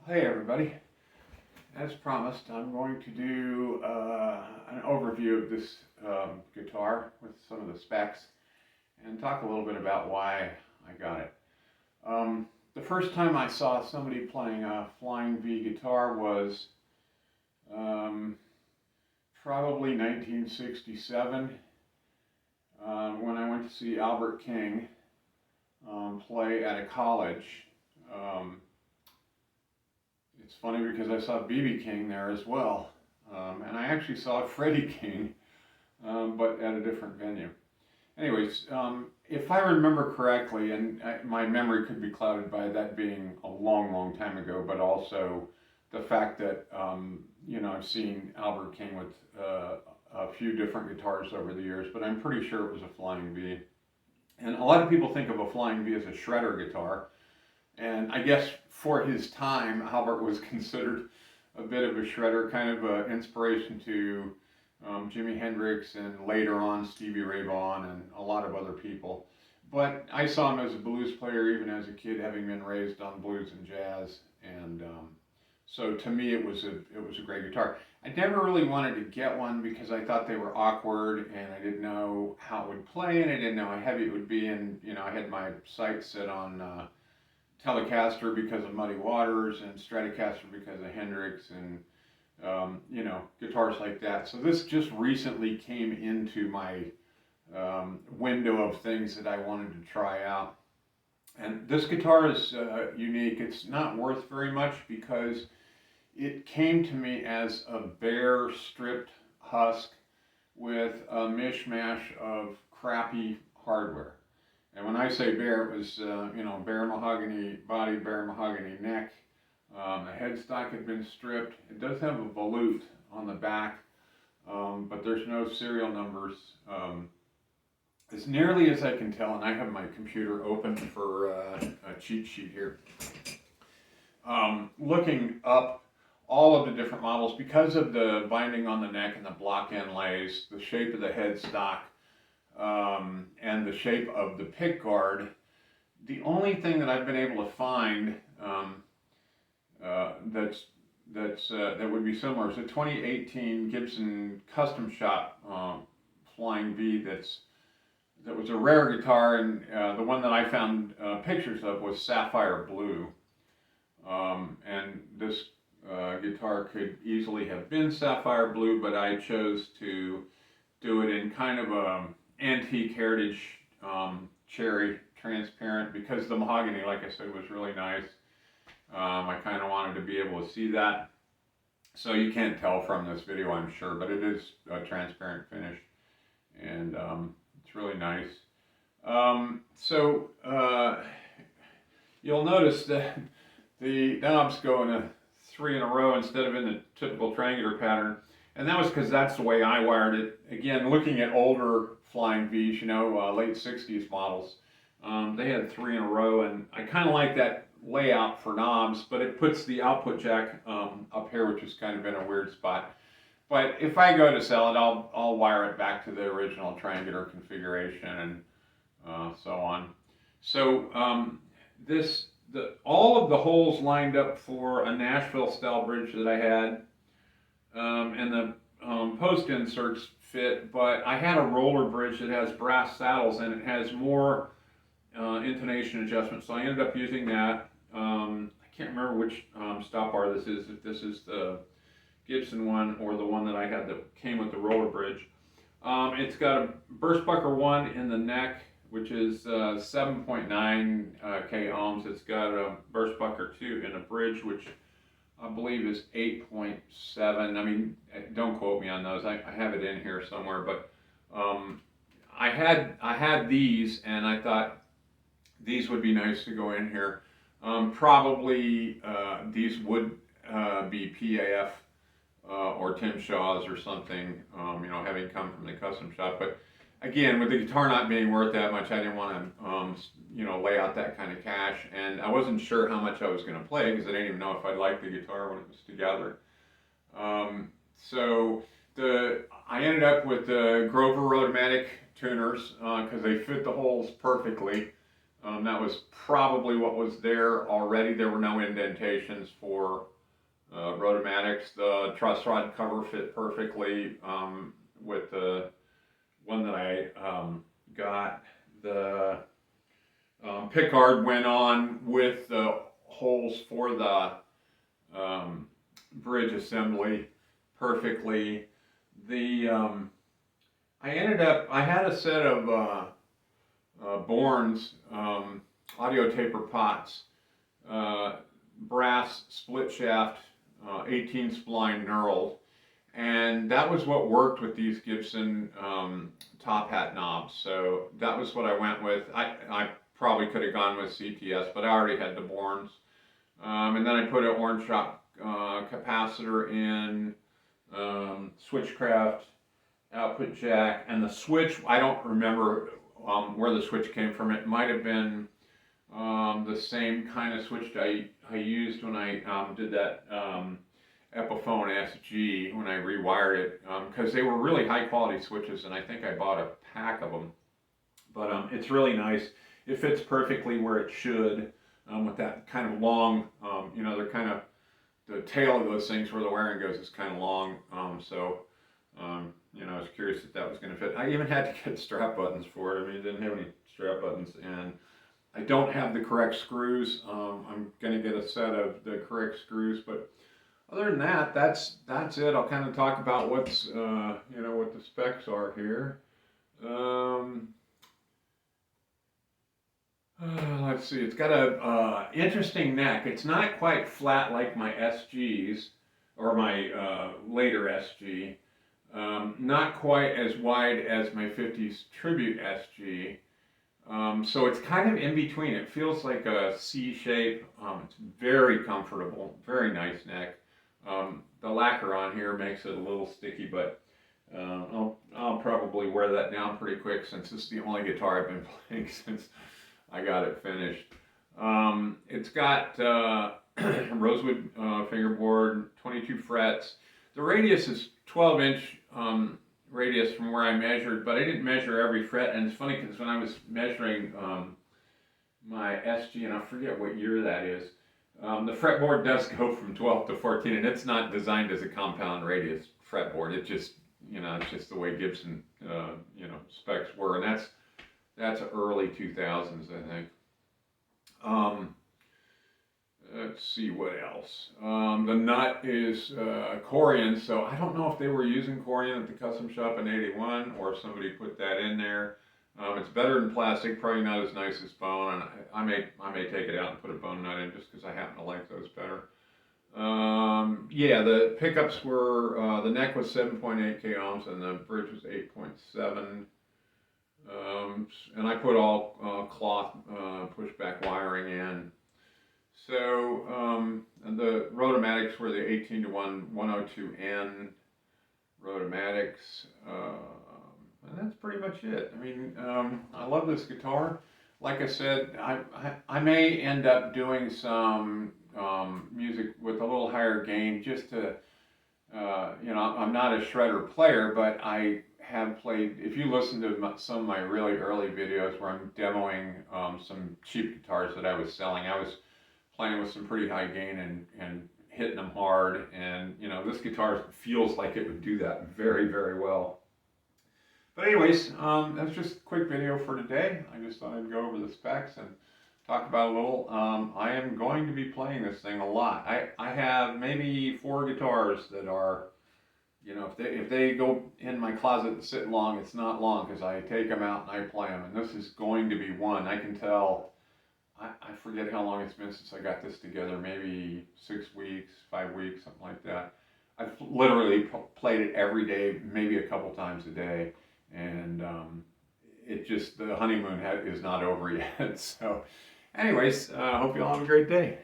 Hey everybody, as promised I'm going to do an overview of this guitar with some of the specs and talk a little bit about why I got it. The first time I saw somebody playing a Flying V guitar was probably 1967 when I went to see Albert King play at a college. It's funny because I saw B.B. King there as well, and I actually saw Freddie King, but at a different venue. Anyways, if I remember correctly, and my memory could be clouded by that being a long, long time ago, but also the fact that, I've seen Albert King with a few different guitars over the years, but I'm pretty sure it was a Flying V. And a lot of people think of a Flying V as a shredder guitar. And I guess for his time, Albert was considered a bit of a shredder, kind of an inspiration to Jimi Hendrix and later on Stevie Ray Vaughan and a lot of other people. But I saw him as a blues player even as a kid, having been raised on blues and jazz. And so to me, it was a great guitar. I never really wanted to get one because I thought they were awkward and I didn't know how it would play and I didn't know how heavy it would be. And I had my sights set on Telecaster because of Muddy Waters and Stratocaster because of Hendrix and guitars like that. So this just recently came into my window of things that I wanted to try out. And this guitar is unique. It's not worth very much because it came to me as a bare stripped husk with a mishmash of crappy hardware. And when I say bare, it was, bare mahogany body, bare mahogany neck. The headstock had been stripped. It does have a volute on the back, but there's no serial numbers. As nearly as I can tell, and I have my computer open for a cheat sheet here. Looking up all of the different models, because of the binding on the neck and the block inlays, the shape of the headstock, and the shape of the pickguard, the only thing that I've been able to find that would be similar is a 2018 Gibson Custom Shop Flying V that was a rare guitar, and the one that I found pictures of was sapphire blue, and this guitar could easily have been sapphire blue, but I chose to do it in kind of a antique heritage cherry transparent because the mahogany, like I said, was really nice. I kind of wanted to be able to see that. So you can't tell from this video, I'm sure, but it is a transparent finish, and it's really nice. You'll notice that the knobs go in a 3 in a row instead of in the typical triangular pattern. And that was because that's the way I wired it. Again, looking at older Flying V's, late 60s models, they had 3 in a row, and I kind of like that layout for knobs, but it puts the output jack up here, which is kind of in a weird spot. But if I go to sell it, I'll wire it back to the original triangular configuration and so on. So all of the holes lined up for a Nashville style bridge that I had. And the post inserts fit, but I had a roller bridge that has brass saddles and it has more intonation adjustment, so I ended up using that. I can't remember which stop bar this is, if this is the Gibson one or the one that I had that came with the roller bridge. It's got a burstbucker 1 in the neck, which is 7.9 K ohms. It's got a burstbucker 2 in the bridge, which I believe is 8.7. I mean, don't quote me on those. I have it in here somewhere, but I had these, and I thought these would be nice to go in here. Probably these would be PAF or Tim Shaw's or something. Having come from the custom shop, but again, with the guitar not being worth that much, I didn't want to, lay out that kind of cash, and I wasn't sure how much I was going to play because I didn't even know if I liked the guitar when it was together. I ended up with the Grover Rotomatic tuners because they fit the holes perfectly. That was probably what was there already. There were no indentations for rotomatics. The truss rod cover fit perfectly with the one that I got. The pickguard went on with the holes for the bridge assembly perfectly. The I had a set of Bourne's audio taper pots, brass split shaft, 18 spline knurled, and that was what worked with these Gibson top hat knobs. So that was what I went with. I probably could have gone with CTS, but I already had the Bourne's. And then I put an orange shop capacitor in, switchcraft, output jack, and the switch, I don't remember where the switch came from. It might have been the same kind of switch I used when I did that Epiphone SG, when I rewired it, because they were really high quality switches, and I think I bought a pack of them. But it's really nice. It fits perfectly where it should, with that kind of long, you know, they're kind of, the tail of those things where the wiring goes is kind of long, you know, I was curious if that was going to fit. I even had to get strap buttons for it. I mean, it didn't have any strap buttons, and I don't have the correct screws. I'm going to get a set of the correct screws, but other than that, that's it. I'll kind of talk about what's, you know, what the specs are here. Let's see, it's got a interesting neck. It's not quite flat like my SGs, or my later SG. Not quite as wide as my 50s Tribute SG. So it's kind of in between. It feels like a C shape. It's very comfortable, very nice neck. The lacquer on here makes it a little sticky, but I'll probably wear that down pretty quick, since this is the only guitar I've been playing since I got it finished. It's got rosewood fingerboard, 22 frets. The radius is 12-inch radius from where I measured, but I didn't measure every fret. And it's funny because when I was measuring my SG, and I forget what year that is, the fretboard does go from 12 to 14, and it's not designed as a compound radius fretboard. It just, you know, it's just the way Gibson, you know, specs were, and that's early 2000s, I think. Let's see what else. The nut is Corian, so I don't know if they were using Corian at the custom shop in '81 or if somebody put that in there. It's better than plastic, probably not as nice as bone, and I may take it out and put a bone nut in just because I happen to like those better. Yeah, the pickups were, the neck was 7.8 k ohms and the bridge was 8.7. And I put all cloth pushback wiring in. So, and the rotomatics were the 18-to-1 102N rotomatics, and that's pretty much it. I mean, I love this guitar. Like I said, I may end up doing some music with a little higher gain, just to, you know, I'm not a shredder player, but I have played, if you listen to some of my really early videos where I'm demoing some cheap guitars that I was selling, I was playing with some pretty high gain and hitting them hard, and you know, this guitar feels like it would do that very, very well. But anyways, that's just a quick video for today. I just thought I'd go over the specs and talk about a little. I am going to be playing this thing a lot. I have maybe 4 guitars that are, you know, if they go in my closet and sit long, it's not long, because I take them out and I play them, and this is going to be one. I can tell. I forget how long it's been since I got this together, maybe 6 weeks, 5 weeks, something like that. I've literally played it every day, maybe a couple times a day, and it just, the honeymoon is not over yet. So anyways, I hope you all have a great day.